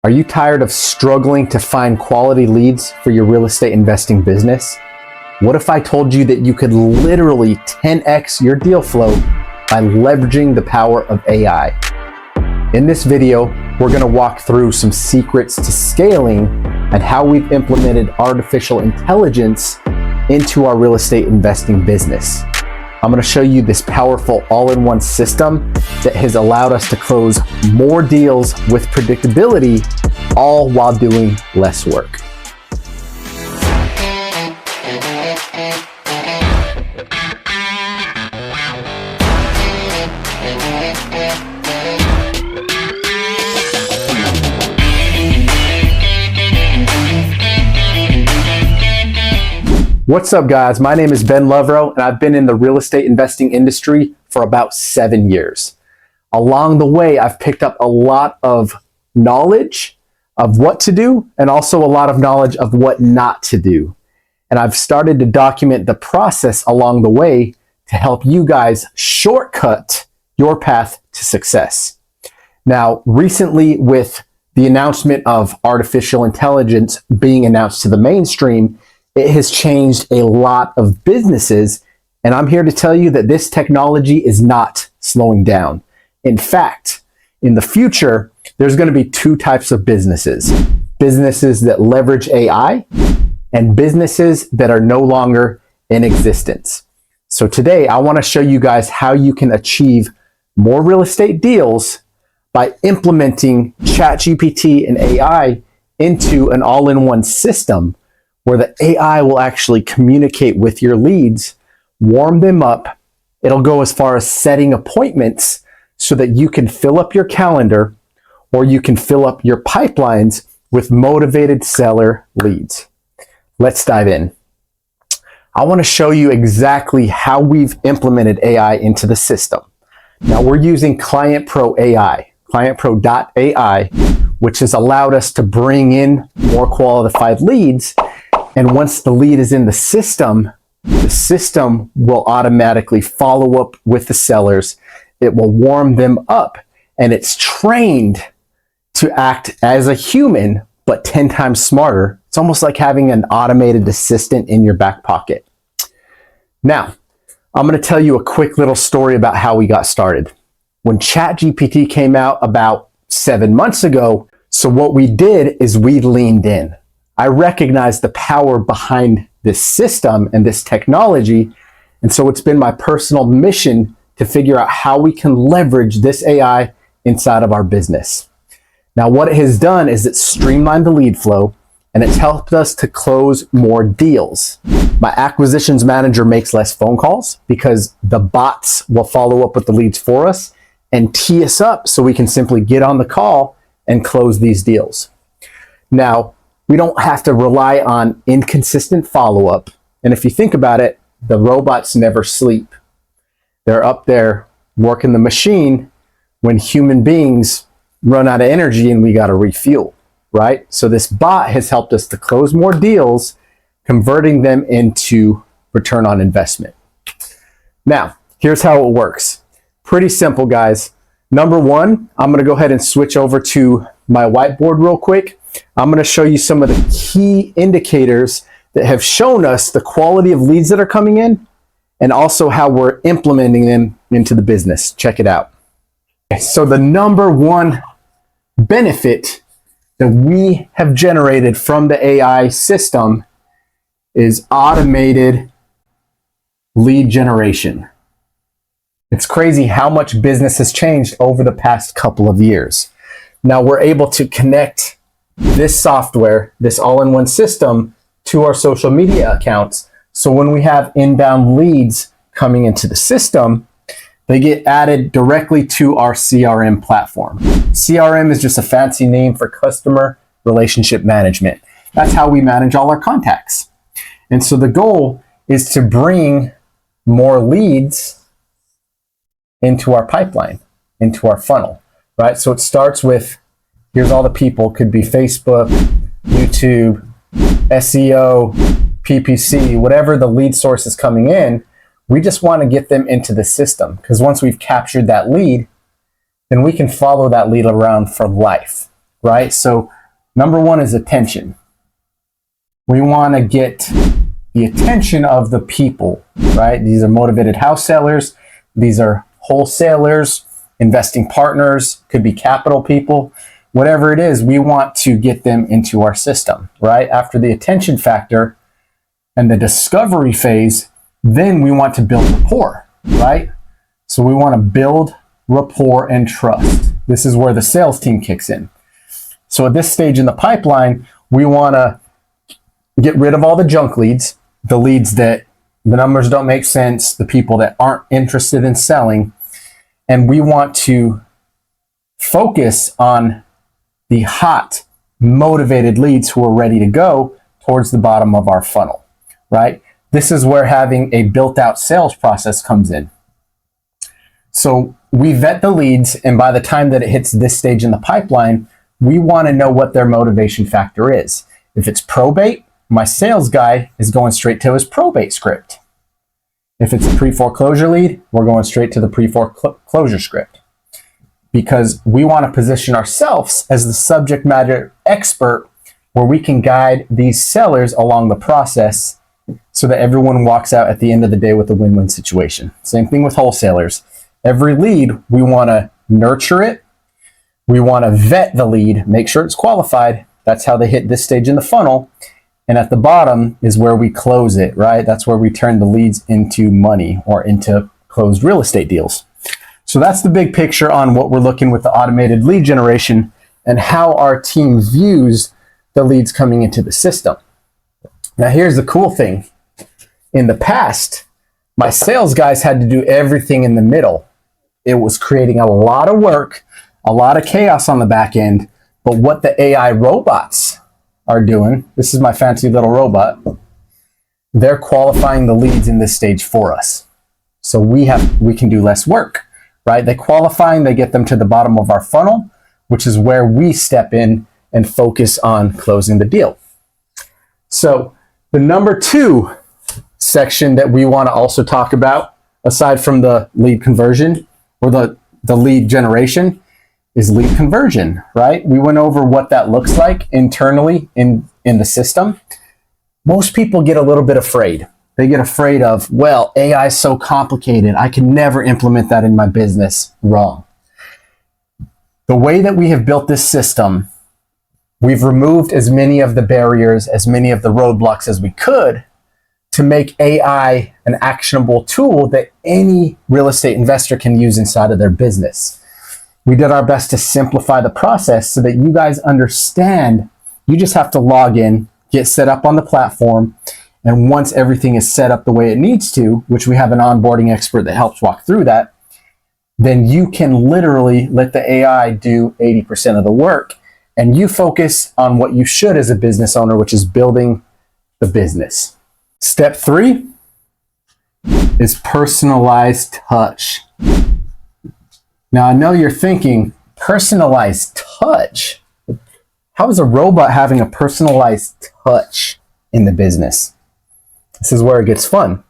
Are you tired of struggling to find quality leads for your real estate investing business? What if I told you that you could literally 10x your deal flow by leveraging the power of AI? In this video, we're going to walk through some secrets to scaling and how we've implemented artificial intelligence into our real estate investing business. I'm going to show you this powerful all-in-one system that has allowed us to close more deals with predictability, all while doing less work. What's up, guys? My name is Ben Lovero, and I've been in the real estate investing industry for about 7 years. Along the way, I've picked up a lot of knowledge of what to do and also a lot of knowledge of what not to do. And I've started to document the process along the way to help you guys shortcut your path to success. Now, recently, with the announcement of artificial intelligence being announced to the mainstream, it has changed a lot of businesses, and I'm here to tell you that this technology is not slowing down. In fact, in the future, there's going to be two types of businesses. Businesses that leverage AI and businesses that are no longer in existence. So today, I want to show you guys how you can achieve more real estate deals by implementing ChatGPT and AI into an all-in-one system where the AI will actually communicate with your leads, warm them up. It'll go as far as setting appointments so that you can fill up your calendar or you can fill up your pipelines with motivated seller leads. Let's dive in. I want to show you exactly how we've implemented AI into the system. Now, we're using clientpro.ai, clientpro.ai, which has allowed us to bring in more qualified leads. And once the lead is in the system will automatically follow up with the sellers. It will warm them up, and it's trained to act as a human, but 10 times smarter. It's almost like having an automated assistant in your back pocket. Now, I'm going to tell you a quick little story about how we got started. When ChatGPT came out about 7 months ago, so what we did is we leaned in. I recognize the power behind this system and this technology, and so it's been my personal mission to figure out how we can leverage this AI inside of our business. Now, what it has done is it's streamlined the lead flow, and it's helped us to close more deals. My acquisitions manager makes less phone calls because the bots will follow up with the leads for us and tee us up so we can simply get on the call and close these deals. Now, we don't have to rely on inconsistent follow-up. And if you think about it, the robots never sleep. They're up there working the machine when human beings run out of energy and we got to refuel, right? So this bot has helped us to close more deals, converting them into return on investment. Now, here's how it works. Pretty simple, guys. Number one, I'm going to go ahead and switch over to my whiteboard real quick. I'm going to show you some of the key indicators that have shown us the quality of leads that are coming in and also how we're implementing them into the business. Check it out. So the number one benefit that we have generated from the AI system is automated lead generation. It's crazy how much business has changed over the past couple of years. Now we're able to connect this software, this all-in-one system, to our social media accounts. So when we have inbound leads coming into the system, they get added directly to our CRM platform. CRM is just a fancy name for customer relationship management. That's how we manage all our contacts. And so the goal is to bring more leads into our pipeline, into our funnel, right? So it starts with, here's all the people, could be Facebook, YouTube, SEO, PPC, whatever the lead source is coming in. We just want to get them into the system because once we've captured that lead, then we can follow that lead around for life. right? So number one is attention. We want to get the attention of the people, right? These are motivated house sellers. These are wholesalers, investing partners, could be capital people, whatever it is, we want to get them into our system, right? After the attention factor and the discovery phase, then we want to build rapport, right? So we want to build rapport and trust. This is where the sales team kicks in. So at this stage in the pipeline, we want to get rid of all the junk leads, the leads that the numbers don't make sense, the people that aren't interested in selling, and we want to focus on the hot, motivated leads who are ready to go towards the bottom of our funnel, right? This is where having a built-out sales process comes in. So we vet the leads, and by the time that it hits this stage in the pipeline, we want to know what their motivation factor is. If it's probate, my sales guy is going straight to his probate script. If it's a pre-foreclosure lead, we're going straight to the pre-foreclosure script, because we want to position ourselves as the subject matter expert where we can guide these sellers along the process so that everyone walks out at the end of the day with a win-win situation. Same thing with wholesalers. Every lead, we want to nurture it. We want to vet the lead, make sure it's qualified. That's how they hit this stage in the funnel. And at the bottom is where we close it, right? That's where we turn the leads into money or into closed real estate deals. So that's the big picture on what we're looking with the automated lead generation and how our team views the leads coming into the system. Now, here's the cool thing. In the past, my sales guys had to do everything in the middle. It was creating a lot of work, a lot of chaos on the back end. But what the AI robots are doing, this is my fancy little robot, they're qualifying the leads in this stage for us. So we can do less work, right? They qualify and they get them to the bottom of our funnel, which is where we step in and focus on closing the deal. So the number two section that we want to also talk about, aside from the lead conversion or the lead generation, is lead conversion, right? We went over what that looks like internally in the system. Most people get a little bit afraid. They get afraid of, well, AI is so complicated. I can never implement that in my business. Wrong. The way that we have built this system, we've removed as many of the barriers, as many of the roadblocks as we could to make AI an actionable tool that any real estate investor can use inside of their business. We did our best to simplify the process so that you guys understand. You just have to log in, get set up on the platform, and once everything is set up the way it needs to, which we have an onboarding expert that helps walk through that, then you can literally let the AI do 80% of the work, and you focus on what you should as a business owner, which is building the business. Step 3 is personalized touch. Now, I know you're thinking, personalized touch? How is a robot having a personalized touch in the business? This is where it gets fun.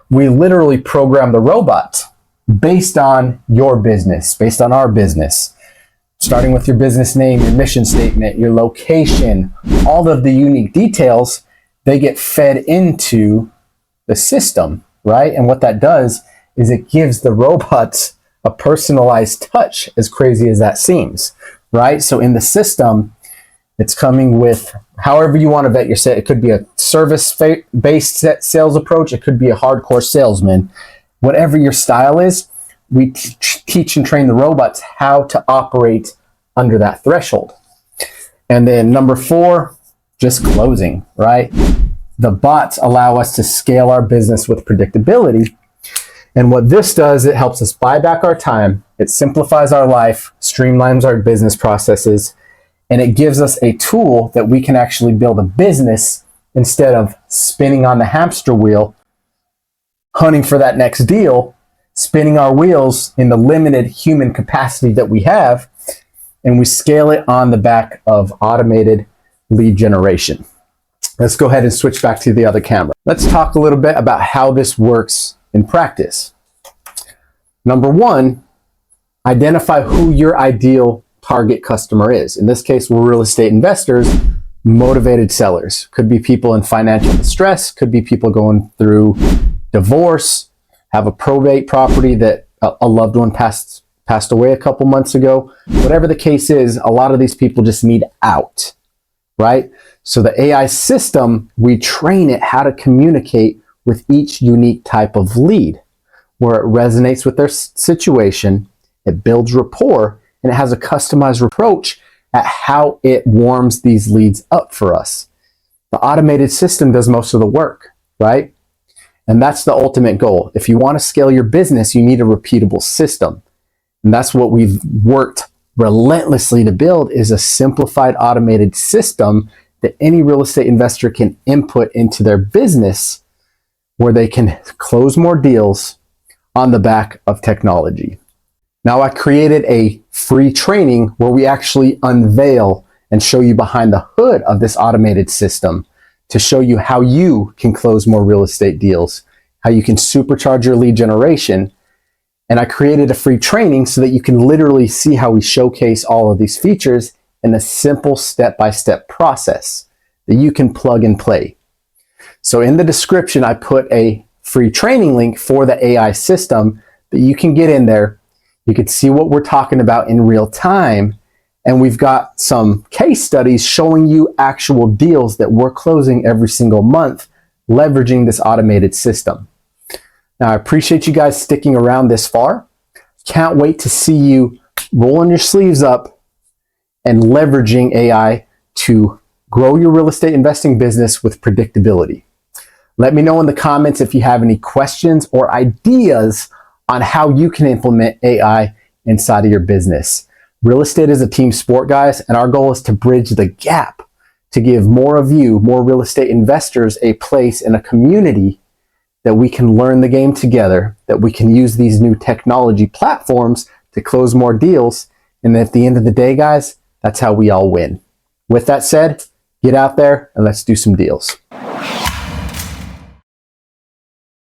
We literally program the robot based on your business, based on our business, starting with your business name, your mission statement, your location, all of the unique details, they get fed into the system, right? And what that does is it gives the robots a personalized touch, as crazy as that seems, right? So in the system, it's coming with however you want to vet your sale. It could be a service-based sales approach. It could be a hardcore salesman. Whatever your style is, we teach and train the robots how to operate under that threshold. And then number 4, just closing, right? The bots allow us to scale our business with predictability. And what this does, it helps us buy back our time. It simplifies our life, streamlines our business processes, and it gives us a tool that we can actually build a business instead of spinning on the hamster wheel, hunting for that next deal, spinning our wheels in the limited human capacity that we have, and we scale it on the back of automated lead generation. Let's go ahead and switch back to the other camera. Let's talk a little bit about how this works in practice. Number 1, identify who your ideal target customer is. In this case, we're real estate investors, motivated sellers. Could be people in financial distress, could be people going through divorce, have a probate property that a loved one passed away a couple months ago. Whatever the case is, a lot of these people just need out, right? So the AI system, we train it how to communicate with each unique type of lead, where it resonates with their situation, it builds rapport, and it has a customized approach at how it warms these leads up for us. The automated system does most of the work, right? And that's the ultimate goal. If you want to scale your business, you need a repeatable system. And that's what we've worked relentlessly to build, is a simplified automated system that any real estate investor can input into their business, where they can close more deals on the back of technology. Now, I created a free training where we actually unveil and show you behind the hood of this automated system to show you how you can close more real estate deals, how you can supercharge your lead generation. And I created a free training so that you can literally see how we showcase all of these features in a simple step-by-step process that you can plug and play. So in the description, I put a free training link for the AI system that you can get in there. You can see what we're talking about in real time. And we've got some case studies showing you actual deals that we're closing every single month, leveraging this automated system. Now, I appreciate you guys sticking around this far. Can't wait to see you rolling your sleeves up and leveraging AI to grow your real estate investing business with predictability. Let me know in the comments if you have any questions or ideas on how you can implement AI inside of your business. Real estate is a team sport, guys, and our goal is to bridge the gap to give more of you, more real estate investors, a place in a community that we can learn the game together, that we can use these new technology platforms to close more deals. And at the end of the day, guys, that's how we all win. With that said, get out there and let's do some deals.